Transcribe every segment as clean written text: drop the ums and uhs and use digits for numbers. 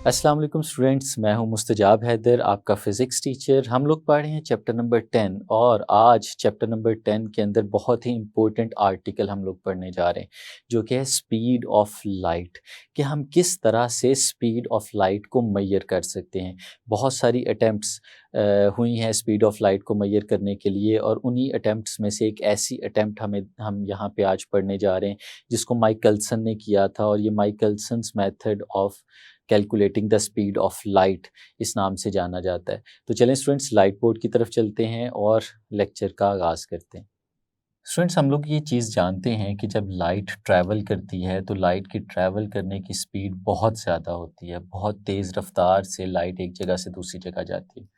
अस्सलाम वालेकुम स्टूडेंट्स, मैं हूं मुस्तजाब हैदर, आपका फ़िज़िक्स टीचर। हम लोग पढ़ रहे हैं चैप्टर नंबर 10 और आज चैप्टर नंबर 10 के अंदर बहुत ही इम्पोर्टेंट आर्टिकल हम लोग पढ़ने जा रहे हैं, जो कि है स्पीड ऑफ लाइट, कि हम किस तरह से स्पीड ऑफ लाइट को मेजर कर सकते हैं। बहुत सारी अटेम्प्ट्स हुई हैं स्पीड ऑफ लाइट को मेजर करने के लिए, और उन्हीं अटेम्प्ट्स में से एक ऐसी अटेम्प्ट हम यहाँ पे आज पढ़ने जा रहे हैं, जिसको माइकलसन ने किया था, और ये Michelson's method of calculating the speed of light इस नाम से जाना जाता है। तो चलें स्टूडेंट्स, लाइट बोर्ड की तरफ चलते हैं और लेक्चर का आगाज़ करते हैं। स्टूडेंट्स, हम लोग ये चीज़ जानते हैं कि जब लाइट ट्रैवल करती है तो लाइट की ट्रैवल करने की स्पीड बहुत ज़्यादा होती है। बहुत तेज़ रफ्तार से लाइट एक जगह से दूसरी जगह जाती है।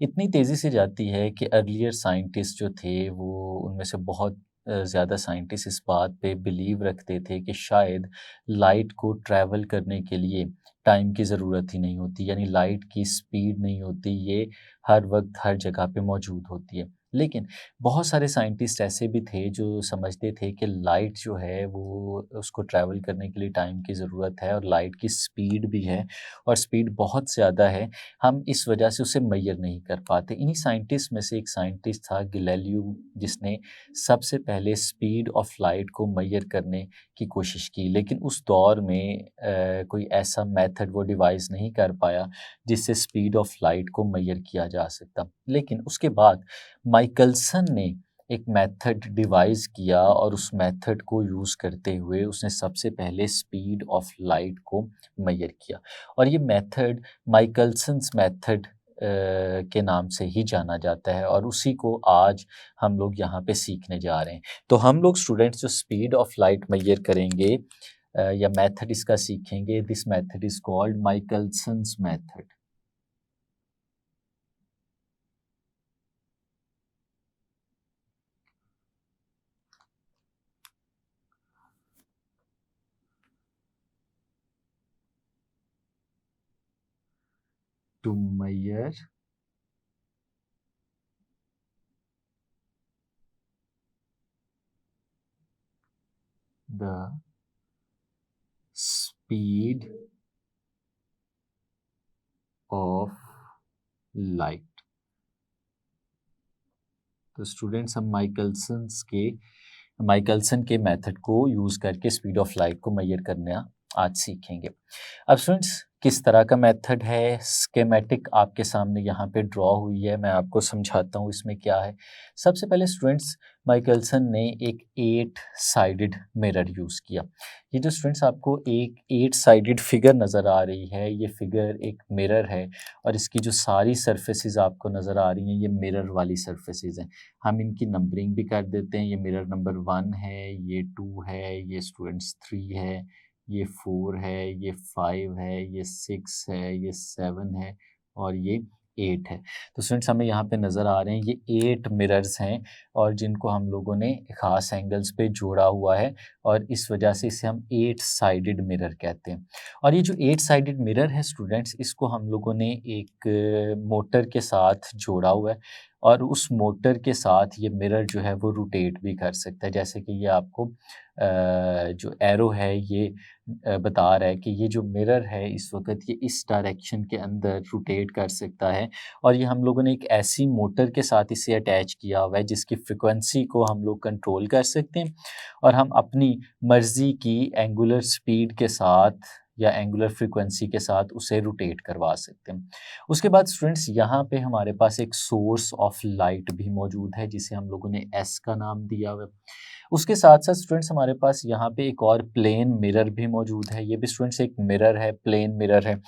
इतनी तेज़ी से जाती है कि अर्लियर साइंटिस्ट जो थे, वो उनमें से बहुत ज़्यादा साइंटिस्ट इस बात पे बिलीव रखते थे कि शायद लाइट को ट्रैवल करने के लिए टाइम की ज़रूरत ही नहीं होती, यानी लाइट की स्पीड नहीं होती, ये हर वक्त हर जगह पे मौजूद होती है। लेकिन बहुत सारे साइंटिस्ट ऐसे भी थे जो समझते थे कि लाइट जो है वो उसको ट्रैवल करने के लिए टाइम की ज़रूरत है, और लाइट की स्पीड भी है और स्पीड बहुत ज़्यादा है, हम इस वजह से उसे मेजर नहीं कर पाते। इन्हीं साइंटिस्ट में से एक साइंटिस्ट था गैलीलियो, जिसने सबसे पहले स्पीड ऑफ लाइट को मेजर करने की कोशिश की, लेकिन उस दौर में कोई ऐसा मेथड वो डिवाइस नहीं कर पाया जिससे स्पीड ऑफ लाइट को मेजर किया जा सकता। लेकिन उसके बाद माइकलसन ने एक मेथड डिवाइस किया, और उस मेथड को यूज़ करते हुए उसने सबसे पहले स्पीड ऑफ लाइट को मेजर किया, और ये मेथड माइकलसन्स मेथड के नाम से ही जाना जाता है, और उसी को आज हम लोग यहाँ पे सीखने जा रहे हैं। तो हम लोग स्टूडेंट्स जो स्पीड ऑफ लाइट मेजर करेंगे या मेथड इसका सीखेंगे, this method is called Michelson's method. To measure the speed of light। तो स्टूडेंट्स, हम माइकलसन के मेथड को यूज़ करके स्पीड ऑफ लाइट को मेजर करना आज सीखेंगे। अब स्टूडेंट्स, किस तरह का मेथड है, स्कीमेटिक आपके सामने यहाँ पे ड्रॉ हुई है, मैं आपको समझाता हूँ इसमें क्या है। सबसे पहले स्टूडेंट्स, माइकलसन ने एक 8 साइडेड मिरर यूज़ किया। ये जो स्टूडेंट्स आपको एक 8 साइडेड फिगर नज़र आ रही है, ये फिगर एक मिरर है, और इसकी जो सारी सरफेसेस आपको नज़र आ रही हैं, ये मिरर वाली सरफेसेस हैं। हम इनकी नंबरिंग भी कर देते हैं। ये मिरर नंबर 1 है, ये 2 है, ये स्टूडेंट्स 3 है, ये 4 है, ये 5 है, ये 6 है, ये 7 है, और ये 8 है। तो स्टूडेंट्स, हमें यहाँ पे नज़र आ रहे हैं ये 8 मिरर्स हैं, और जिनको हम लोगों ने ख़ास एंगल्स पे जोड़ा हुआ है, और इस वजह से इसे हम 8 साइडेड मिरर कहते हैं। और ये जो 8 साइडेड मिरर है स्टूडेंट्स, इसको हम लोगों ने एक मोटर के साथ जोड़ा हुआ है, और उस मोटर के साथ ये मिरर जो है वो रोटेट भी कर सकता है। जैसे कि ये आपको जो एरो है ये बता रहा है कि ये जो मिरर है इस वक़्त ये इस डायरेक्शन के अंदर रोटेट कर सकता है, और ये हम लोगों ने एक ऐसी मोटर के साथ इसे अटैच किया हुआ है जिसकी फ्रीक्वेंसी को हम लोग कंट्रोल कर सकते हैं, और हम अपनी मर्ज़ी की एंगुलर स्पीड के साथ या एंगुलर फ्रीक्वेंसी के साथ उसे रोटेट करवा सकते हैं। उसके बाद स्टूडेंट्स, यहाँ पे हमारे पास एक सोर्स ऑफ लाइट भी मौजूद है, जिसे हम लोगों ने एस का नाम दिया हुआ है। उसके साथ-साथ स्टूडेंट्स, हमारे पास यहाँ पे एक और प्लेन मिरर भी मौजूद है। ये भी स्टूडेंट्स एक मिरर है, प्लेन मिरर है,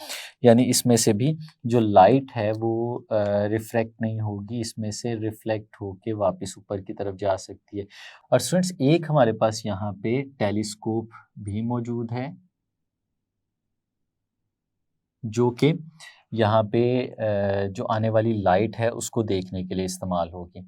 यानी इसमें से भी जो लाइट है वो रिफ्रैक्ट नहीं होगी, इसमें से रिफ्लेक्ट होके वापस ऊपर की तरफ जा सकती है। और स्टूडेंट्स, एक हमारे पास यहाँ पे टेलीस्कोप भी मौजूद है, जो कि यहाँ पे जो आने वाली लाइट है उसको देखने के लिए इस्तेमाल होगी।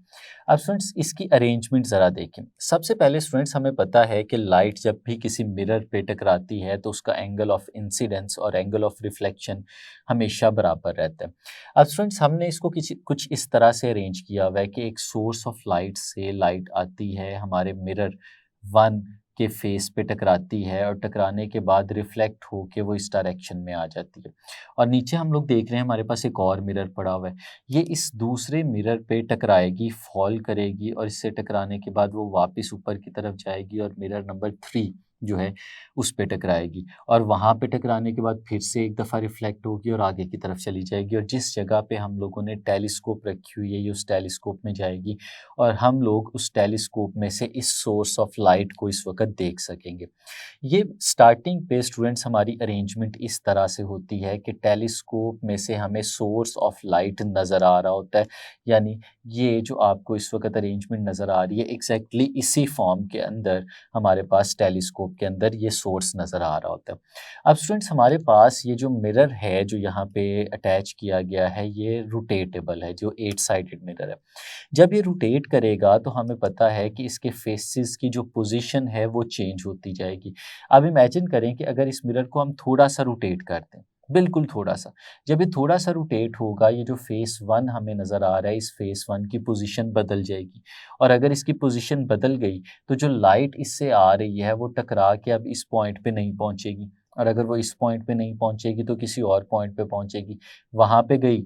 अब स्टूडेंट्स, इसकी अरेंजमेंट ज़रा देखें। सबसे पहले स्टूडेंट्स, हमें पता है कि लाइट जब भी किसी मिरर पे टकराती है तो उसका एंगल ऑफ इंसिडेंस और एंगल ऑफ रिफ्लेक्शन हमेशा बराबर रहता है। अब स्टूडेंट्स, हमने इसको किसी कुछ इस तरह से अरेंज किया हुआ है कि एक सोर्स ऑफ लाइट से लाइट आती है हमारे मिरर 1 के फेस पे टकराती है और टकराने के बाद रिफ्लेक्ट होके वो इस डायरेक्शन में आ जाती है। और नीचे हम लोग देख रहे हैं हमारे पास एक और मिरर पड़ा हुआ है, ये इस दूसरे मिरर पे टकराएगी, फॉल करेगी और इससे टकराने के बाद वो वापस ऊपर की तरफ जाएगी और मिरर नंबर 3 जो है उस पे टकराएगी और वहाँ पे टकराने के बाद फिर से एक दफ़ा रिफ्लेक्ट होगी और आगे की तरफ चली जाएगी और जिस जगह पे हम लोगों ने टेलीस्कोप रखी हुई है ये उस टेलीस्कोप में जाएगी और हम लोग उस टेलीस्कोप में से इस सोर्स ऑफ लाइट को इस वक्त देख सकेंगे। ये स्टार्टिंग पे स्टूडेंट्स हमारी अरेंजमेंट इस तरह से होती है कि टेलीस्कोप में से हमें सोर्स ऑफ लाइट नज़र आ रहा होता है, यानी ये जो आपको इस वक्त अरेंजमेंट नज़र आ रही है एग्जैक्टली इसी फॉर्म के अंदर हमारे पास टेलीस्कोप के अंदर ये सोर्स नज़र आ रहा होता है। अब स्टूडेंट्स हमारे पास ये जो मिरर है जो यहाँ पे अटैच किया गया है ये रोटेटेबल है, जो 8 साइडेड मिरर है। जब ये रोटेट करेगा तो हमें पता है कि इसके फेसेस की जो पोजीशन है वो चेंज होती जाएगी। अब इमेजिन करें कि अगर इस मिरर को हम थोड़ा सा रोटेट कर दें, बिल्कुल थोड़ा सा, जब ये थोड़ा सा रोटेट होगा ये जो फेस 1 हमें नज़र आ रहा है इस फेस 1 की पोजीशन बदल जाएगी और अगर इसकी पोजीशन बदल गई तो जो लाइट इससे आ रही है वो टकरा के अब इस पॉइंट पे नहीं पहुंचेगी और अगर वो इस पॉइंट पे नहीं पहुंचेगी तो किसी और पॉइंट पे पहुंचेगी, वहाँ पे गई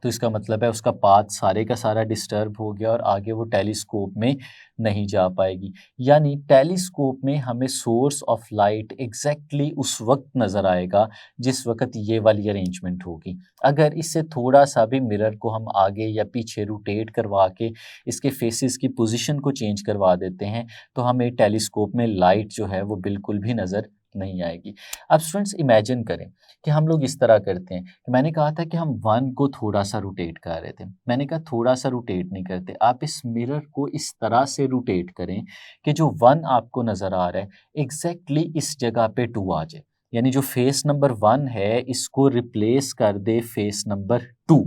तो इसका मतलब है उसका पाथ सारे का सारा डिस्टर्ब हो गया और आगे वो टेलीस्कोप में नहीं जा पाएगी। यानी टेलीस्कोप में हमें सोर्स ऑफ लाइट एग्जैक्टली उस वक्त नज़र आएगा जिस वक्त ये वाली अरेंजमेंट होगी। अगर इससे थोड़ा सा भी मिरर को हम आगे या पीछे रोटेट करवा के इसके फेसेस की पोजीशन को चेंज करवा देते हैं तो हमें टेलीस्कोप में लाइट जो है वो बिल्कुल भी नज़र नहीं आएगी। अब स्टूडेंट्स इमेजिन करें कि हम लोग इस तरह करते हैं कि मैंने कहा था कि हम 1 को थोड़ा सा रोटेट कर रहे थे, मैंने कहा थोड़ा सा रोटेट नहीं करते, आप इस मिरर को इस तरह से रोटेट करें कि जो 1 आपको नज़र आ रहा है एग्जैक्टली इस जगह पे 2 आ जाए, यानी जो फेस नंबर 1 है इसको रिप्लेस कर दे फेस नंबर 2।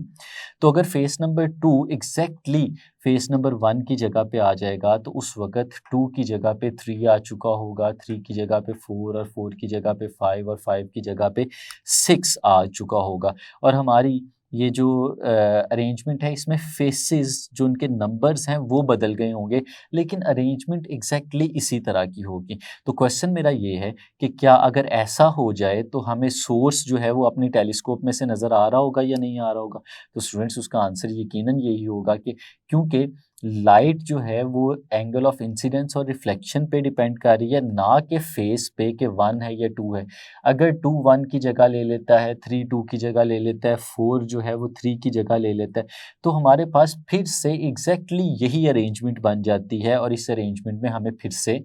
तो अगर face number 2 exactly face number 1 की जगह पे आ जाएगा तो उस वक़्त 2 की जगह पे 3 आ चुका होगा, 3 की जगह पे 4 और 4 की जगह पे 5 और 5 की जगह पे 6 आ चुका होगा और हमारी ये जो अरेंजमेंट है इसमें फेसेस जो उनके नंबर्स हैं वो बदल गए होंगे, लेकिन अरेंजमेंट एग्जैक्टली इसी तरह की होगी। तो क्वेश्चन मेरा ये है कि क्या अगर ऐसा हो जाए तो हमें सोर्स जो है वो अपनी टेलीस्कोप में से नज़र आ रहा होगा या नहीं आ रहा होगा? तो स्टूडेंट्स उसका आंसर यकीनन यही होगा कि क्योंकि लाइट जो है वो एंगल ऑफ इंसिडेंस और रिफ्लेक्शन पे डिपेंड कर रही है, ना कि फेस पे कि 1 है या 2 है। अगर 2 1 की जगह ले लेता है, 3 2 की जगह ले लेता है, 4 जो है वो 3 की जगह ले लेता है, तो हमारे पास फिर से एग्जैक्टली यही अरेंजमेंट बन जाती है और इस अरेंजमेंट में हमें फिर से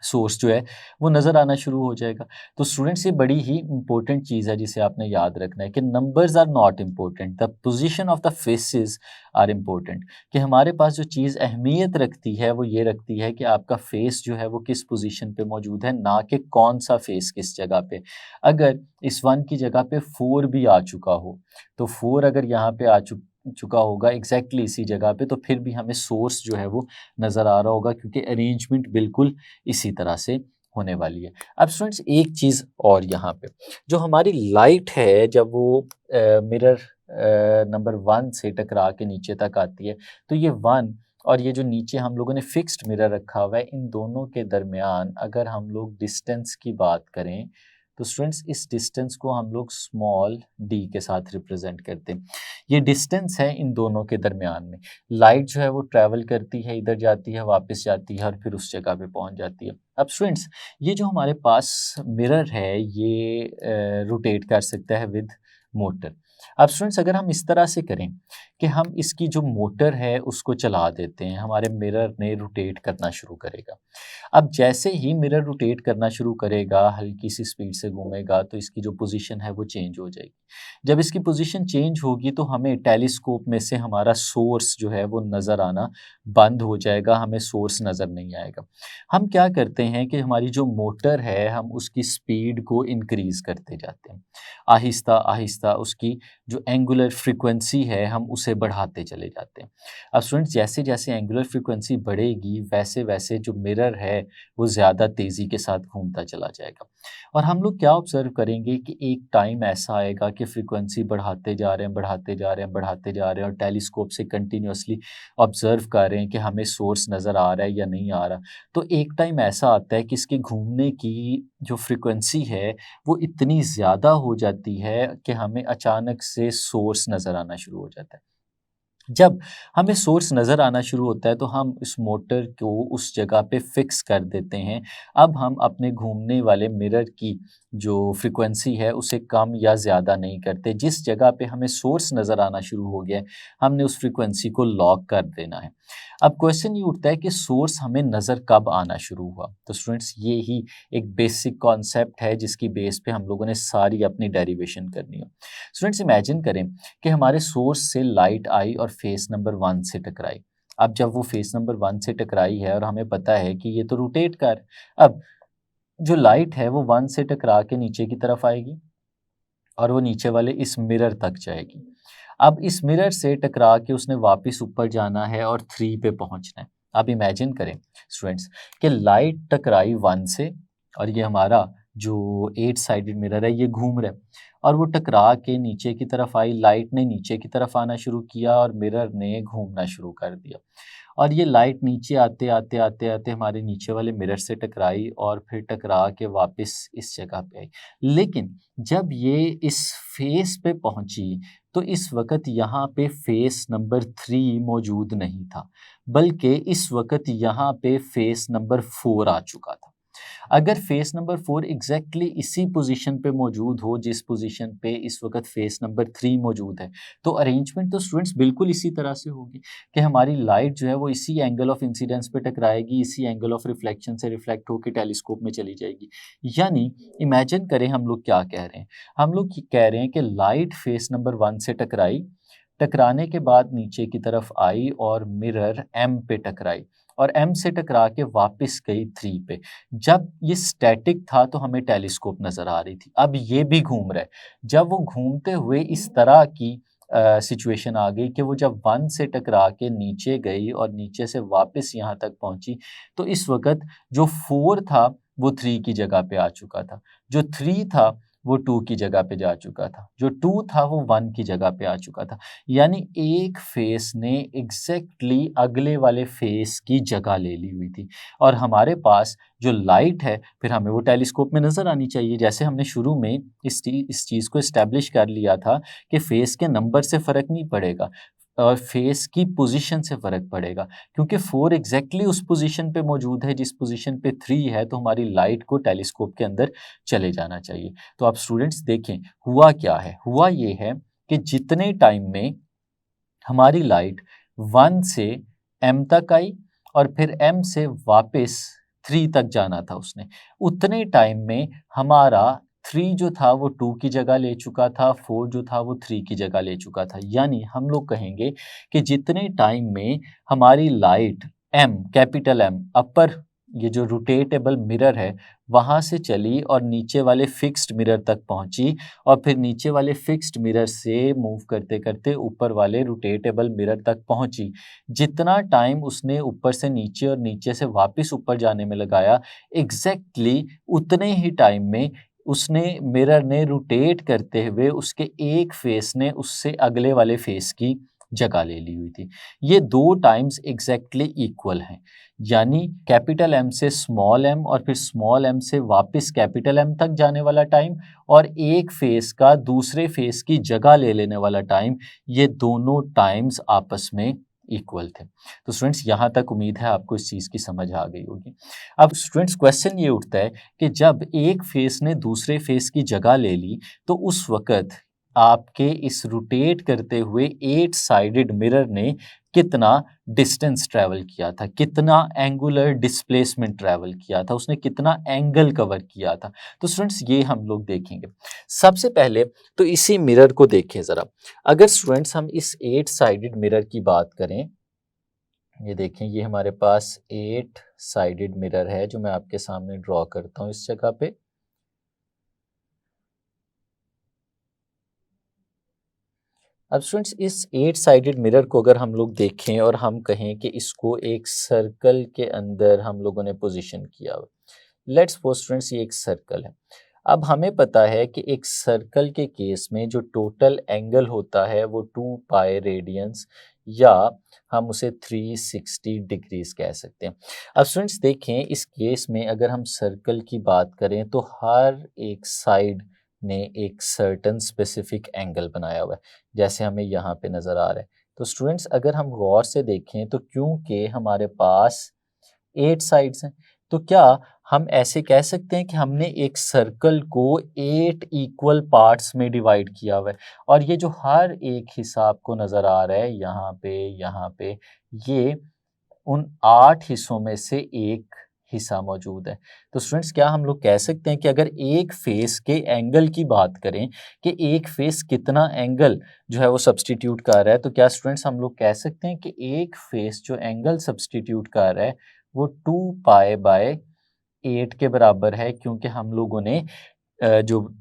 सोर्स जो है वो नज़र आना शुरू हो जाएगा। तो स्टूडेंट्स ये बड़ी ही इंपॉर्टेंट चीज़ है जिसे आपने याद रखना है कि numbers are not important, the position of the faces are important. कि हमारे पास जो चीज़ अहमियत रखती है वो ये रखती है कि आपका फेस जो है वो किस पोजीशन पे मौजूद है, ना कि कौन सा फेस किस जगह पे। अगर इस 1 की जगह पे 4 भी आ चुका हो, तो 4 अगर यहाँ पे आ चुका होगा एग्जैक्टली इसी जगह पे, तो फिर भी हमें सोर्स जो है वो नज़र आ रहा होगा क्योंकि अरेंजमेंट बिल्कुल इसी तरह से होने वाली है। अब स्टूडेंट्स एक चीज़ और यहाँ पे, जो हमारी लाइट है जब वो मिरर नंबर 1 से टकरा के नीचे तक आती है, तो ये 1 और ये जो नीचे हम लोगों ने फिक्स्ड मिरर रखा हुआ है इन दोनों के दरमियान अगर हम लोग डिस्टेंस की बात करें तो स्टूडेंट्स इस डिस्टेंस को हम लोग स्मॉल डी के साथ रिप्रेजेंट करते हैं। ये डिस्टेंस है इन दोनों के दरमियान में। लाइट जो है वो ट्रैवल करती है, इधर जाती है, वापस जाती है और फिर उस जगह पे पहुंच जाती है। अब स्टूडेंट्स ये जो हमारे पास मिरर है ये रोटेट कर सकता है विद मोटर। अब स्टूडेंट्स अगर हम इस तरह से करें कि हम इसकी जो मोटर है उसको चला देते हैं, हमारे मिरर ने रोटेट करना शुरू करेगा। अब जैसे ही मिरर रोटेट करना शुरू करेगा, हल्की सी स्पीड से घूमेगा तो इसकी जो पोजीशन है वो चेंज हो जाएगी। जब इसकी पोजीशन चेंज होगी तो हमें टेलीस्कोप में से हमारा सोर्स जो है वो नज़र आना बंद हो जाएगा, हमें सोर्स नज़र नहीं आएगा। हम क्या करते हैं कि हमारी जो मोटर है हम उसकी स्पीड को इंक्रीज़ करते जाते हैं, आहिस्ता आहिस्ता उसकी जो एंगुलर फ्रीक्वेंसी है हम उसे बढ़ाते चले जाते हैं। अब स्टूडेंट्स जैसे जैसे एंगुलर फ्रीक्वेंसी बढ़ेगी वैसे वैसे जो मिरर है वो ज़्यादा तेज़ी के साथ घूमता चला जाएगा। और हम लोग क्या ऑब्जर्व करेंगे कि एक टाइम ऐसा आएगा कि फ्रीक्वेंसी बढ़ाते जा रहे हैं, बढ़ाते जा रहे हैं, बढ़ाते जा रहे हैं, और टेलीस्कोप से कंटिन्यूअसली ऑब्जर्व कर रहे हैं कि हमें सोर्स नज़र आ रहा है या नहीं आ रहा। तो एक टाइम ऐसा आता है कि इसके घूमने की जो फ्रीक्वेंसी है वो इतनी ज़्यादा हो जाती है कि हमें अचानक से सोर्स नज़र आना शुरू हो जाता है। जब हमें सोर्स नज़र आना शुरू होता है तो हम इस मोटर को उस जगह पे फिक्स कर देते हैं। अब हम अपने घूमने वाले मिरर की जो फ्रीक्वेंसी है उसे कम या ज़्यादा नहीं करते। जिस जगह पे हमें सोर्स नज़र आना शुरू हो गया है, हमने उस फ्रीक्वेंसी को लॉक कर देना है। अब क्वेश्चन ये उठता है कि सोर्स हमें नज़र कब आना शुरू हुआ? तो स्टूडेंट्स ये ही एक बेसिक कॉन्सेप्ट है जिसकी बेस पे हम लोगों ने सारी अपनी डेरिवेशन करनी है। स्टूडेंट्स इमेजिन करें कि हमारे सोर्स से लाइट आई और फेस नंबर 1 से टकराई। अब जब वो फेस नंबर 1 से टकराई है और हमें पता है कि ये तो रोटेट कर, अब जो लाइट है वो 1 से टकरा के नीचे की तरफ आएगी और वो नीचे वाले इस मिरर तक जाएगी। अब इस मिरर से टकरा के उसने वापस ऊपर जाना है और 3 पे पहुंचना है। अब इमेजिन करें स्टूडेंट्स कि लाइट टकराई 1 से और ये हमारा जो 8 साइडेड मिरर है ये घूम रहा है और वो टकरा के नीचे की तरफ आई, लाइट ने नीचे की तरफ आना शुरू किया और मिरर ने घूमना शुरू कर दिया। और ये लाइट नीचे आते आते आते आते हमारे नीचे वाले मिरर से टकराई और फिर टकरा के वापस इस जगह पे आई। लेकिन जब ये इस फेस पे पहुंची तो इस वक्त यहाँ पे फेस नंबर 3 मौजूद नहीं था, बल्कि इस वक्त यहाँ पे फेस नंबर 4 आ चुका था। अगर फेस नंबर 4 एग्जैक्टली इसी पोजीशन पे मौजूद हो जिस पोजीशन पे इस वक्त फेस नंबर 3 मौजूद है, तो अरेंजमेंट तो स्टूडेंट्स बिल्कुल इसी तरह से होगी कि हमारी लाइट जो है वो इसी एंगल ऑफ इंसिडेंस पे टकराएगी, इसी एंगल ऑफ रिफ्लेक्शन से रिफ्लेक्ट होकर टेलीस्कोप में चली जाएगी। यानी इमेजिन करें हम लोग क्या कह रहे हैं, हम लोग कह रहे हैं कि लाइट फेस नंबर 1 से टकराई, टकराने के बाद नीचे की तरफ आई और मिरर एम पे टकराई और एम से टकरा के वापस गई 3 पे। जब ये स्टैटिक था तो हमें टेलीस्कोप नज़र आ रही थी, अब ये भी घूम रहा है। जब वो घूमते हुए इस तरह की सिचुएशन आ गई कि वो जब 1 से टकरा के नीचे गई और नीचे से वापस यहाँ तक पहुँची, तो इस वक़्त जो 4 था वो 3 की जगह पे आ चुका था, जो 3 था वो 2 की जगह पे जा चुका था, जो 2 था वो 1 की जगह पे आ चुका था। यानी एक फेस ने एग्जैक्टली अगले वाले फेस की जगह ले ली हुई थी और हमारे पास जो लाइट है फिर हमें वो टेलीस्कोप में नज़र आनी चाहिए। जैसे हमने शुरू में इस चीज़ को इस्टेब्लिश कर लिया था कि फेस के नंबर से फ़र्क नहीं पड़ेगा और फेस की पोजीशन से फ़र्क पड़ेगा, क्योंकि 4 एग्जैक्टली उस पोजीशन पे मौजूद है जिस पोजीशन पे 3 है, तो हमारी लाइट को टेलीस्कोप के अंदर चले जाना चाहिए। तो आप स्टूडेंट्स देखें हुआ क्या है, हुआ ये है कि जितने टाइम में हमारी लाइट 1 से m तक आई और फिर m से वापस 3 तक जाना था उसने, उतने टाइम में हमारा 3 जो था वो 2 की जगह ले चुका था, 4 जो था वो 3 की जगह ले चुका था। यानी हम लोग कहेंगे कि जितने टाइम में हमारी लाइट m कैपिटल M अपर ये जो रोटेटेबल मिरर है वहाँ से चली और नीचे वाले फिक्स्ड मिरर तक पहुँची और फिर नीचे वाले फिक्स्ड मिरर से मूव करते करते ऊपर वाले रोटेटेबल मिरर तक पहुंची। जितना टाइम उसने ऊपर से नीचे और नीचे से वापस ऊपर जाने में लगाया, एग्जैक्टली उतने ही टाइम में उसने मिरर ने रोटेट करते हुए उसके एक फेस ने उससे अगले वाले फेस की जगह ले ली हुई थी। ये दो टाइम्स एग्जैक्टली इक्वल हैं, यानी कैपिटल एम से स्मॉल एम और फिर स्मॉल एम से वापस कैपिटल एम तक जाने वाला टाइम और एक फेस का दूसरे फेस की जगह ले लेने वाला टाइम, ये दोनों टाइम्स आपस में इक्वल थे। तो स्टूडेंट्स यहाँ तक उम्मीद है आपको इस चीज़ की समझ आ गई होगी। अब स्टूडेंट्स क्वेश्चन ये उठता है कि जब एक फेस ने दूसरे फेस की जगह ले ली तो उस वक़्त आपके इस रोटेट करते हुए 8 साइडेड मिरर ने कितना डिस्टेंस ट्रैवल किया था, कितना एंगुलर डिस्प्लेसमेंट ट्रैवल किया था, उसने कितना एंगल कवर किया था। तो स्टूडेंट्स ये हम लोग देखेंगे। सबसे पहले तो इसी मिरर को देखें ज़रा। अगर स्टूडेंट्स हम इस 8 साइडेड मिरर की बात करें, ये देखें ये हमारे पास 8 साइडेड मिरर है जो मैं आपके सामने ड्रॉ करता हूँ इस जगह पे। अब स्टूडेंट्स इस 8 साइडेड मिरर को अगर हम लोग देखें और हम कहें कि इसको एक सर्कल के अंदर हम लोगों ने पोजीशन किया हो, लेट्स सपोज स्टूडेंट्स ये एक सर्कल है। अब हमें पता है कि एक सर्कल के केस में जो टोटल एंगल होता है वो 2 पाई रेडियंस या हम उसे 360 डिग्रीज कह सकते हैं। अब स्टूडेंट्स देखें, इस केस में अगर हम सर्कल की बात करें तो हर एक साइड ने एक सर्टन स्पेसिफिक एंगल बनाया हुआ है, जैसे हमें यहाँ पे नज़र आ रहा है। तो स्टूडेंट्स अगर हम गौर से देखें तो क्योंकि हमारे पास 8 साइड्स हैं, तो क्या हम ऐसे कह सकते हैं कि हमने एक सर्कल को 8 इक्वल पार्ट्स में डिवाइड किया हुआ है, और ये जो हर एक हिस्सा आपको नज़र आ रहा है यहाँ पे, ये उन 8 हिस्सों में से एक हिस्सा मौजूद है। तो स्टूडेंट्स क्या हम लोग कह सकते हैं कि अगर एक फेस के एंगल की बात करें कि एक फेस कितना एंगल जो है वो सब्सटीट्यूट कर रहा है, तो क्या स्टूडेंट्स हम लोग कह सकते हैं कि एक फेस जो एंगल सब्सटीट्यूट कर रहा है वो 2 पाई बाय 8 के बराबर है, क्योंकि हम लोगों ने जो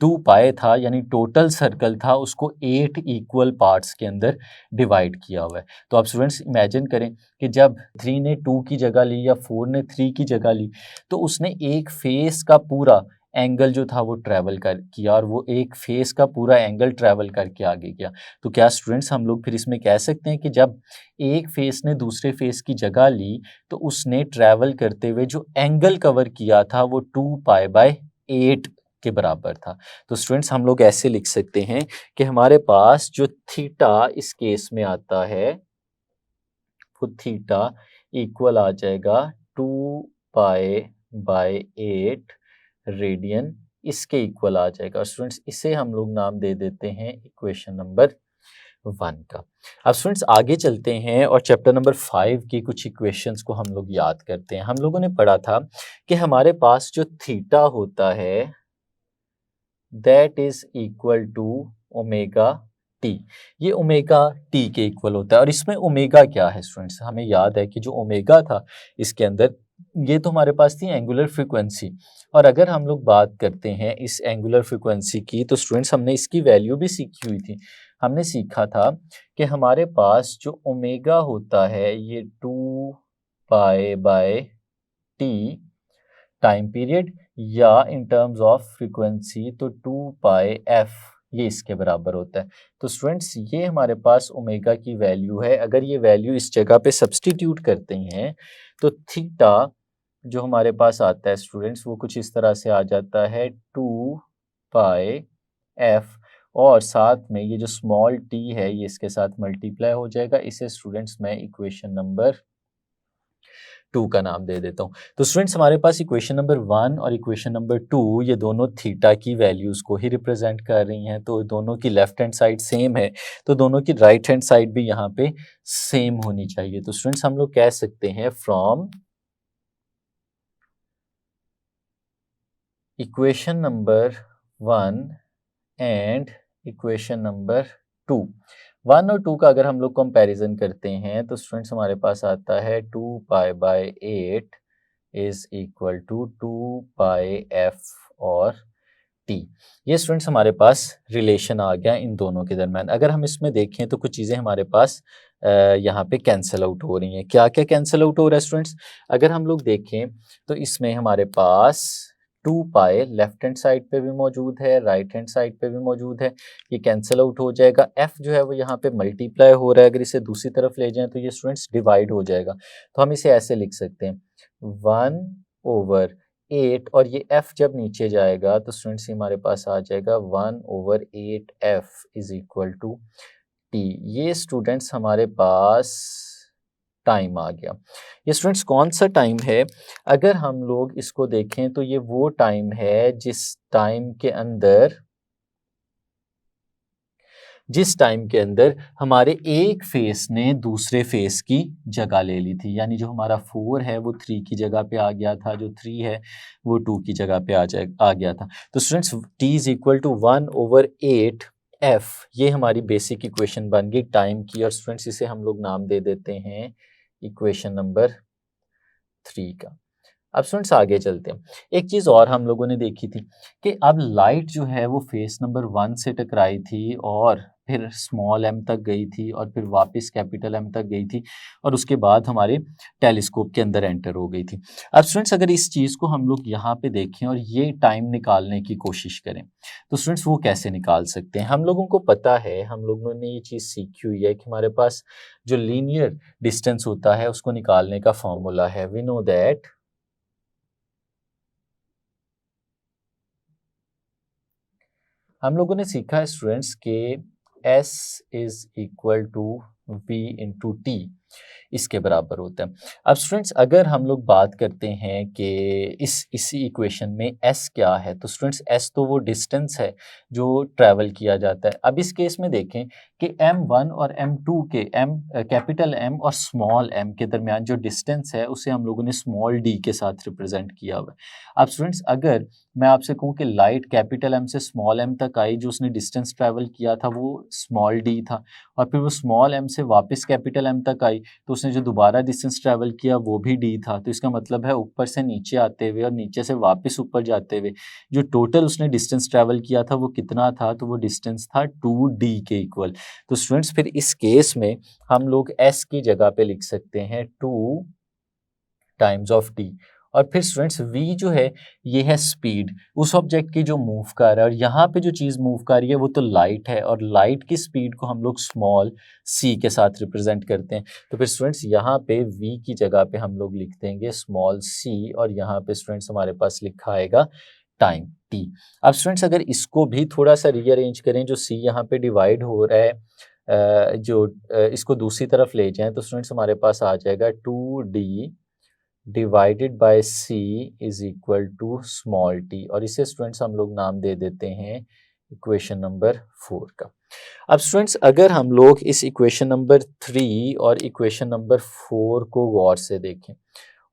2 पाई था यानी टोटल सर्कल था उसको 8 इक्वल पार्ट्स के अंदर डिवाइड किया हुआ है। तो आप स्टूडेंट्स इमेजिन करें कि जब 3 ने 2 की जगह ली या 4 ने 3 की जगह ली, तो उसने एक फेस का पूरा एंगल जो था वो ट्रैवल कर किया, और वो एक फेस का पूरा एंगल ट्रैवल करके आगे गया। तो क्या स्टूडेंट्स हम लोग फिर इसमें कह सकते हैं कि जब एक फेस ने दूसरे फेस की जगह ली तो उसने ट्रैवल करते हुए जो एंगल कवर किया था वो 2 पाई बाय 8 के बराबर था। तो स्टूडेंट्स हम लोग ऐसे लिख सकते हैं कि हमारे पास जो थीटा इस केस में आता है वो थीटा इक्वल आ जाएगा 2 पाई बाय 8 रेडियन, इसके इक्वल आ जाएगा। स्टूडेंट्स इसे हम लोग नाम दे देते हैं इक्वेशन नंबर 1 का। अब स्टूडेंट्स आगे चलते हैं और चैप्टर नंबर 5 की कुछ इक्वेशंस को हम लोग याद करते हैं। हम लोगों ने पढ़ा था कि हमारे पास जो थीटा होता है that is equal to omega t. ये ओमेगा टी के इक्वल होता है, और इसमें ओमेगा क्या है स्टूडेंट्स, हमें याद है कि जो ओमेगा था इसके अंदर, ये तो हमारे पास थी एंगुलर फ्रीक्वेंसी। और अगर हम लोग बात करते हैं इस एंगुलर फ्रीक्वेंसी की, तो स्टूडेंट्स हमने इसकी वैल्यू भी सीखी हुई थी। हमने सीखा था कि हमारे पास जो ओमेगा होता है ये 2 pi bye T time period, या इन टर्म्स ऑफ फ्रीक्वेंसी तो 2 पाई एफ, ये इसके बराबर होता है। तो स्टूडेंट्स ये हमारे पास ओमेगा की वैल्यू है। अगर ये वैल्यू इस जगह पे सब्सटीट्यूट करते हैं तो थीटा जो हमारे पास आता है स्टूडेंट्स वो कुछ इस तरह से आ जाता है 2 पाई एफ, और साथ में ये जो स्मॉल टी है ये इसके साथ मल्टीप्लाई हो जाएगा। इसे स्टूडेंट्स मैं इक्वेशन नंबर 2 का नाम दे देता हूँ। तो स्टूडेंट्स हमारे पास इक्वेशन नंबर 1 और इक्वेशन नंबर 2 ये दोनों थीटा की वैल्यूज़ को ही रिप्रेजेंट कर रही हैं। तो दोनों की लेफ्ट हैंड साइड सेम है, तो दोनों की राइट हैंड साइड भी यहाँ पे सेम होनी चाहिए। तो स्टूडेंट्स हम लोग कह सकते हैं from equation number 1 and equation number 2, 1 और 2 का अगर हम लोग कंपैरिजन करते हैं तो स्टूडेंट्स हमारे पास आता है 2 pi by 8 is equal to 2 pi f और टी। ये स्टूडेंट्स हमारे पास रिलेशन आ गया इन दोनों के दरम्यान। अगर हम इसमें देखें तो कुछ चीज़ें हमारे पास यहाँ पे कैंसिल आउट हो रही हैं। क्या क्या कैंसिल आउट हो रहा है स्टूडेंट्स, अगर हम लोग देखें तो इसमें हमारे पास 2 पाई लेफ्ट हैंड साइड पे भी मौजूद है, राइट हैंड साइड पे भी मौजूद है, ये कैंसिल आउट हो जाएगा। एफ जो है वो यहाँ पे मल्टीप्लाई हो रहा है, अगर इसे दूसरी तरफ ले जाएं तो ये स्टूडेंट्स डिवाइड हो जाएगा। तो हम इसे ऐसे लिख सकते हैं 1/8, और ये f जब नीचे जाएगा तो स्टूडेंट्स हमारे पास आ जाएगा 1/8f is equal to t. ये स्टूडेंट्स हमारे पास टाइम आ गया। ये स्टूडेंट्स कौन सा टाइम है, अगर हम लोग इसको देखें तो ये वो टाइम है जिस टाइम के अंदर हमारे एक फेस ने दूसरे फेस की जगह ले ली थी। यानी जो हमारा 4 है वो 3 की जगह पे आ गया था, जो 3 है वो 2 की जगह पे आ गया था। तो students t is equal to 1/8 f, ये हमारी बेसिक इक्वेशन बन गई टाइम की, और स्टूडेंट्स इसे हम लोग नाम दे देते हैं इक्वेशन नंबर 3 का। अब स्टूडेंट्स आगे चलते हैं। एक चीज़ और हम लोगों ने देखी थी कि अब लाइट जो है वो फेस नंबर 1 से टकराई थी और फिर स्मॉल एम तक गई थी और फिर वापस कैपिटल एम तक गई थी और उसके बाद हमारे टेलीस्कोप के अंदर एंटर हो गई थी। अब स्टूडेंट्स अगर इस चीज़ को हम लोग यहाँ पे देखें और ये टाइम निकालने की कोशिश करें तो स्टूडेंट्स वो कैसे निकाल सकते हैं? हम लोगों को पता है, हम लोगों ने ये चीज़ सीखी हुई है कि हमारे पास जो लीनियर डिस्टेंस होता है उसको निकालने का फॉर्मूला है। वी नो दैट हम लोगों ने सीखा है स्टूडेंट्स के S is equal to V into t, इसके बराबर होता है। अब स्टूडेंट्स अगर हम लोग बात करते हैं कि इसी इक्वेशन में S क्या है, तो स्टूडेंट्स S तो वो डिस्टेंस है जो ट्रैवल किया जाता है। अब इस केस में देखें कि M1 और M2 के कैपिटल M और स्मॉल m के दरमियान जो डिस्टेंस है उसे हम लोगों ने स्मॉल d के साथ रिप्रेजेंट किया हुआ है। अब स्टूडेंट्स अगर मैं आपसे कहूँ कि लाइट कैपिटल M से स्मॉल m तक आई, जो उसने डिस्टेंस ट्रैवल किया था वो स्मॉल d था, और फिर वो स्मॉल m से वापस कैपिटल M तक आई तो उसने जो दोबारा डिस्टेंस ट्रैवल किया वो भी d था। तो इसका मतलब है ऊपर से नीचे आते हुए और नीचे से वापस ऊपर जाते हुए जो टोटल उसने डिस्टेंस ट्रैवल किया था वो कितना था, तो वो डिस्टेंस था 2d के इक्वल। तो स्टूडेंट्स फिर इस केस में हम लोग s की जगह पे लिख सकते हैं 2 टाइम्स ऑफ d। और फिर स्टूडेंट्स v जो है ये है स्पीड उस ऑब्जेक्ट की जो मूव कर रहा है, और यहाँ पे जो चीज़ मूव कर रही है वो तो लाइट है, और लाइट की स्पीड को हम लोग स्मॉल c के साथ रिप्रेजेंट करते हैं। तो फिर स्टूडेंट्स यहाँ पे v की जगह पे हम लोग लिख देंगे स्मॉल c, और यहाँ पे स्टूडेंट्स हमारे पास लिखा आएगा टाइम t। अब स्टूडेंट्स अगर इसको भी थोड़ा सा रीअरेंज करें, जो c यहाँ पे डिवाइड हो रहा है इसको दूसरी तरफ ले जाएं तो स्टूडेंट्स हमारे पास आ जाएगा 2d divided by c is equal to small t, और इसे स्टूडेंट्स हम लोग नाम दे देते हैं इक्वेशन नंबर 4 का। अब स्टूडेंट्स अगर हम लोग इस इक्वेशन नंबर 3 और इक्वेशन नंबर 4 को गौर से देखें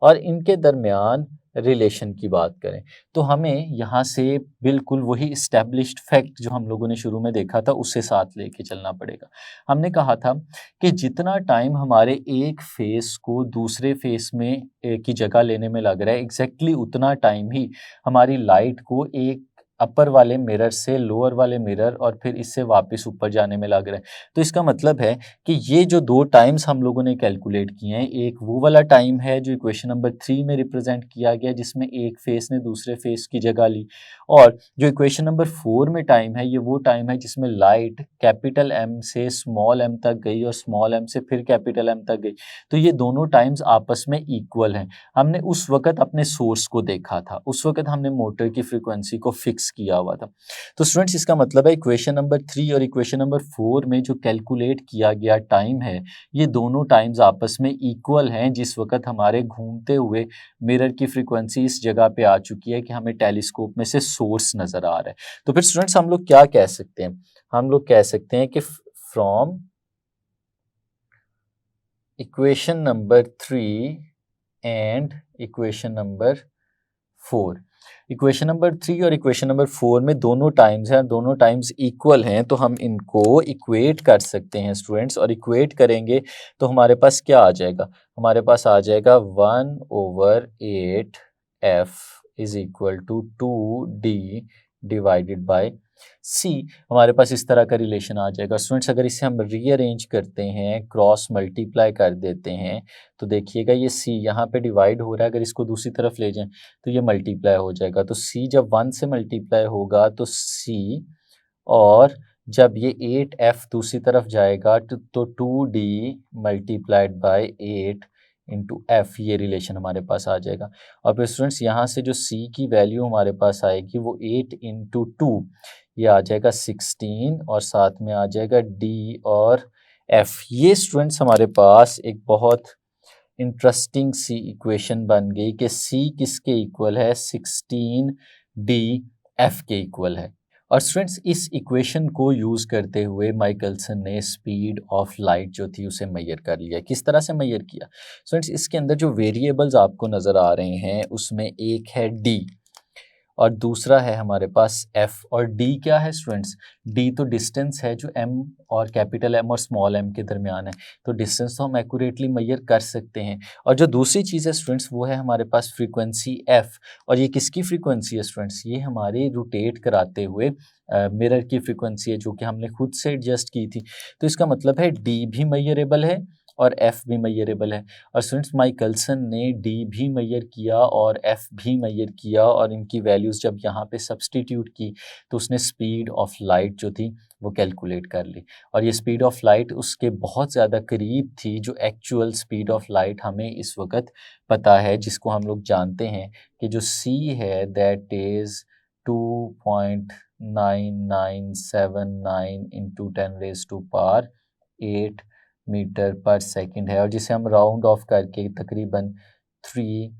और इनके दरमियान रिलेशन की बात करें तो हमें यहाँ से बिल्कुल वही इस्टेब्लिश्ड फैक्ट जो हम लोगों ने शुरू में देखा था उससे साथ लेके चलना पड़ेगा। हमने कहा था कि जितना टाइम हमारे एक फेस को दूसरे फेस में की जगह लेने में लग रहा है, एग्जैक्टली उतना टाइम ही हमारी लाइट को एक अपर वाले मिरर से लोअर वाले मिरर और फिर इससे वापस ऊपर जाने में लग रहा है। तो इसका मतलब है कि ये जो दो टाइम्स हम लोगों ने कैलकुलेट किए हैं, एक वो वाला टाइम है जो इक्वेशन नंबर 3 में रिप्रेजेंट किया गया जिसमें एक फेस ने दूसरे फेस की जगह ली, और जो इक्वेशन नंबर 4 में टाइम है ये वो टाइम है जिसमें लाइट कैपिटल M से स्मॉल m तक गई और स्मॉल m से फिर कैपिटल M तक गई। तो ये दोनों टाइम्स आपस में इक्वल हैं। हमने उस वक्त अपने सोर्स को देखा था, उस वक्त हमने मोटर की फ्रीक्वेंसी को फिक्स किया हुआ था। तो स्टूडेंट्स इसका मतलब है इक्वेशन नंबर 3 और इक्वेशन नंबर 4 में जो कैलकुलेट किया गया टाइम है ये दोनों टाइम्स आपस में इक्वल हैं जिस वक्त हमारे घूमते हुए मिरर की फ्रीक्वेंसी इस जगह पे आ चुकी है कि हमें टेलीस्कोप में से सोर्स नजर आ रहा है। तो फिर स्टूडेंट्स हम लोग क्या कह सकते हैं, हम लोग कह सकते हैं कि from equation number 3 and equation number 4, equation number 3 और इक्वेशन नंबर 4 में दोनों टाइम्स हैं, दोनों टाइम्स इक्वल हैं, तो हम इनको इक्वेट कर सकते हैं स्टूडेंट्स। और इक्वेट करेंगे तो हमारे पास क्या आ जाएगा, हमारे पास आ जाएगा 1/8 f is equal to 2d divided by c। हमारे पास इस तरह का रिलेशन आ जाएगा स्टूडेंट्स। अगर इसे हम रीअरेंज करते हैं, क्रॉस मल्टीप्लाई कर देते हैं, तो देखिएगा ये c यहाँ पे डिवाइड हो रहा है, अगर इसको दूसरी तरफ ले जाएं तो ये मल्टीप्लाई हो जाएगा। तो c जब 1 से मल्टीप्लाई होगा तो c, और जब ये 8f दूसरी तरफ जाएगा तो 2d multiplied by 8 into F, ये रिलेशन हमारे पास आ जाएगा। और फिर स्टूडेंट्स यहाँ से जो c की वैल्यू हमारे पास आएगी वो 8 इंटू 2, ये आ जाएगा 16, और साथ में आ जाएगा d और f। ये स्टूडेंट्स हमारे पास एक बहुत इंटरेस्टिंग सी इक्वेशन बन गई कि c किसके इक्वल है, 16d f के इक्वल है। और स्टूडेंट्स इस इक्वेशन को यूज़ करते हुए माइकलसन ने स्पीड ऑफ लाइट जो थी उसे मेजर कर लिया। किस तरह से मेजर किया स्टूडेंट्स, इसके अंदर जो वेरिएबल्स आपको नज़र आ रहे हैं उसमें एक है d, और दूसरा है हमारे पास f। और d क्या है स्टूडेंट्स? d तो डिस्टेंस है जो m और कैपिटल M और स्मॉल m के दरमियान है, तो डिस्टेंस तो हम एक्यूरेटली मेजर कर सकते हैं। और जो दूसरी चीज़ है स्टूडेंट्स वो है हमारे पास फ्रीक्वेंसी f। और ये किसकी फ्रीक्वेंसी है स्टूडेंट्स? ये हमारे रोटेट कराते हुए मिरर की फ्रीक्वेंसी है जो कि हमने खुद से एडजस्ट की थी। तो इसका मतलब है d भी मेजरेबल है और f भी मेजरेबल है। और स्टूडेंट्स माइकलसन ने d भी मेजर किया और f भी मेजर किया, और इनकी वैल्यूज़ जब यहाँ पे सब्सटीट्यूट की तो उसने स्पीड ऑफ लाइट जो थी वो कैलकुलेट कर ली। और ये स्पीड ऑफ लाइट उसके बहुत ज़्यादा करीब थी जो एक्चुअल स्पीड ऑफ लाइट हमें इस वक्त पता है, जिसको हम लोग जानते हैं कि जो c है दैट इज़ 2.9979 इंटू 10⁻⁸ मीटर पर सेकंड है, और जिसे हम राउंड ऑफ करके तकरीबन 3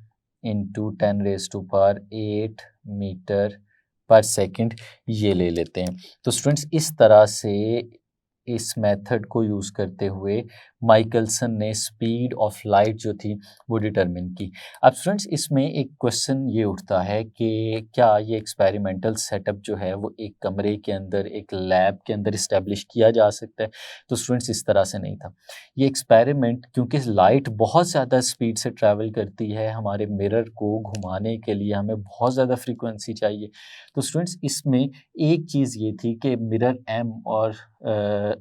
इंटू 10⁻⁸ मीटर पर सेकंड ये ले लेते हैं। तो स्टूडेंट्स इस तरह से इस मेथड को यूज़ करते हुए माइकलसन ने स्पीड ऑफ लाइट जो थी वो डिटरमिन की। अब स्टूडेंट्स इसमें एक क्वेश्चन ये उठता है कि क्या ये एक्सपेरिमेंटल सेटअप जो है वो एक कमरे के अंदर, एक लैब के अंदर इस्टेब्लिश किया जा सकता है? तो स्टूडेंट्स इस तरह से नहीं था। ये एक्सपेरिमेंट, क्योंकि लाइट बहुत ज़्यादा स्पीड से ट्रैवल करती है, हमारे मिरर को घुमाने के लिए हमें बहुत ज़्यादा फ्रीक्वेंसी चाहिए। तो स्टूडेंट्स इसमें एक चीज़ ये थी कि मिरर M और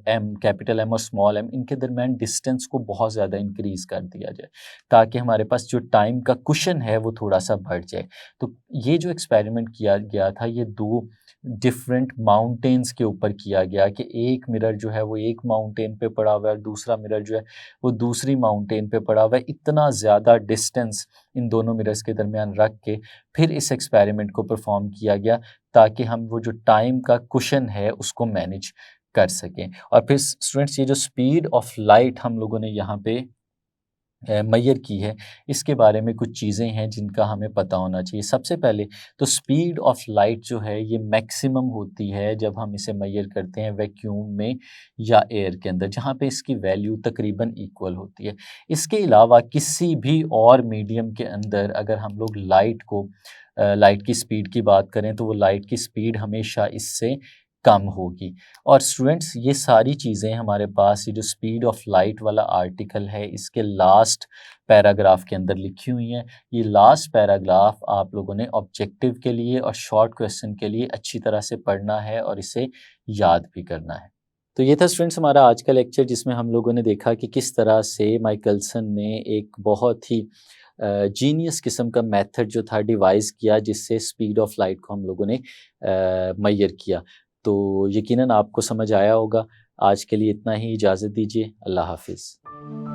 M, कैपिटल M और स्मॉल m, इनके दरमियान डिस्टेंस को बहुत ज़्यादा इंक्रीज़ कर दिया जाए ताकि हमारे पास जो टाइम का कुशन है वो थोड़ा सा बढ़ जाए। तो ये जो एक्सपेरिमेंट किया गया था ये दो डिफरेंट माउंटेन्स के ऊपर किया गया कि एक मिरर जो है वो एक माउंटेन पे पड़ा हुआ है और दूसरा मिरर जो है वो दूसरी माउंटेन पे पड़ा हुआ है। इतना ज़्यादा डिस्टेंस इन दोनों मिरर्स के दरमियान रख के फिर इस एक्सपेरिमेंट को परफॉर्म किया गया ताकि हम वो जो टाइम का कुशन है उसको मैनेज कर सकें। और फिर स्टूडेंट्स ये जो स्पीड ऑफ लाइट हम लोगों ने यहाँ पे मेजर की है, इसके बारे में कुछ चीज़ें हैं जिनका हमें पता होना चाहिए। सबसे पहले तो स्पीड ऑफ लाइट जो है ये मैक्सिमम होती है जब हम इसे मेजर करते हैं वैक्यूम में या एयर के अंदर, जहाँ पे इसकी वैल्यू तकरीबन इक्वल होती है। इसके अलावा किसी भी और मीडियम के अंदर अगर हम लोग लाइट की स्पीड की बात करें तो वो लाइट की स्पीड हमेशा इससे कम होगी। और स्टूडेंट्स ये सारी चीज़ें हमारे पास, ये जो स्पीड ऑफ लाइट वाला आर्टिकल है इसके लास्ट पैराग्राफ के अंदर लिखी हुई हैं। ये लास्ट पैराग्राफ आप लोगों ने ऑब्जेक्टिव के लिए और शॉर्ट क्वेश्चन के लिए अच्छी तरह से पढ़ना है और इसे याद भी करना है। तो ये था स्टूडेंट्स हमारा आज का लेक्चर, जिसमें हम लोगों ने देखा कि किस तरह से माइकलसन ने एक बहुत ही जीनियस किस्म का मेथड जो था डिवाइस किया जिससे स्पीड ऑफ लाइट को हम लोगों ने मेजर किया। तो यकीनन आपको समझ आया होगा। आज के लिए इतना ही, इजाज़त दीजिए। अल्लाह हाफ़िज़।